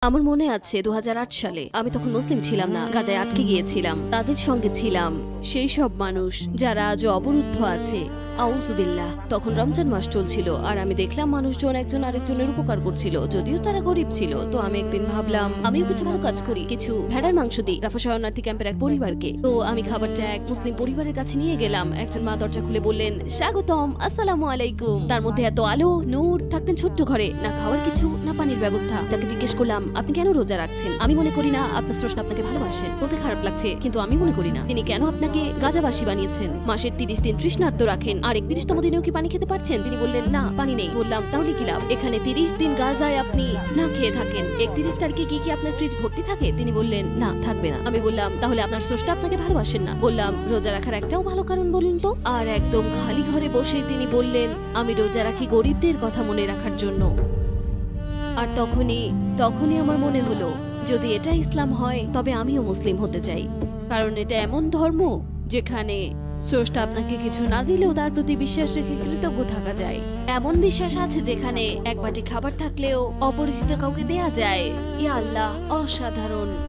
আমার মনে আছে 2008 সালে আমি তখন মুসলিম ছিলাম না, গাজায় আটকে গিয়েছিলাম। তাদের সঙ্গে ছিলাম সেই সব মানুষ যারা আজও অবরুদ্ধ আছে। আউযুবিল্লাহ। তখন রমজান মাস চলছিল আর আমি দেখলাম মানুষজন একজন আরেকজনের উপকার করছিল, যদিও তারা গরিব ছিল। তো আমি একদিন ভাবলাম আমিও কিছু ভালো কাজ করি, কিছু ভেড়ার মাংস দিই রাফা শরণার্থী ক্যাম্পের এক পরিবারকে। তো আমি খাবারটা এক মুসলিম পরিবারের কাছে নিয়ে গেলাম। একজন মা দরজা খুলে বললেন, স্বাগতম, আসসালামু আলাইকুম। তার মধ্যে এত আলো নূর, থাকতেন ছোট্ট ঘরে, না খাওয়ার কিছু না পানির ব্যবস্থা। তাকে জিজ্ঞেস করলাম, আপনি কেন রোজা রাখছেন? আমি মনে করি না আপনার স্রষ্টা আপনাকে ভালোবাসেন। বলতে খারাপ লাগছে, কিন্তু আমি মনে করি না। তিনি কেন আপনাকে গাজাবাসী বানিয়েছেন? মাসের 30 দিন তৃষ্ণার্ত রাখেন, আর 31তম দিনেও কি পানি খেতে পারছেন? তিনি বললেন, না, পানি নেই। বললাম, তাহলে কি লাভ? এখানে 30 দিন গাজায় আপনি না খেয়ে থাকেন, 31 তারিখে কি আপনার ফ্রিজ ভর্তি থাকে? তিনি বললেন, না, থাকবে না। আমি বললাম, তাহলে আপনার স্রষ্টা আপনাকে ভালোবাসেন না। বললাম, রোজা রাখার একটাও ভালো কারণ বলুন তো। আর একদম খালি ঘরে বসে তিনি বললেন, আমি রোজা রাখি গরিবদের কথা মনে রাখার জন্য। আর তখনই আমার মনে হলো, যদি এটা ইসলাম হয় তবে আমিও মুসলিম হতে চাই। কারণ এটা এমন ধর্ম যেখানে স্রষ্টা আপনাকে কিছু না দিলেও তার প্রতি বিশ্বাস রেখে কৃতজ্ঞ থাকা যায়। এমন বিশ্বাস আছে যেখানে এক বাটি খাবার থাকলেও অপরিচিত কাউকে দেয়া যায়। ইয়া আল্লাহ, অসাধারণ।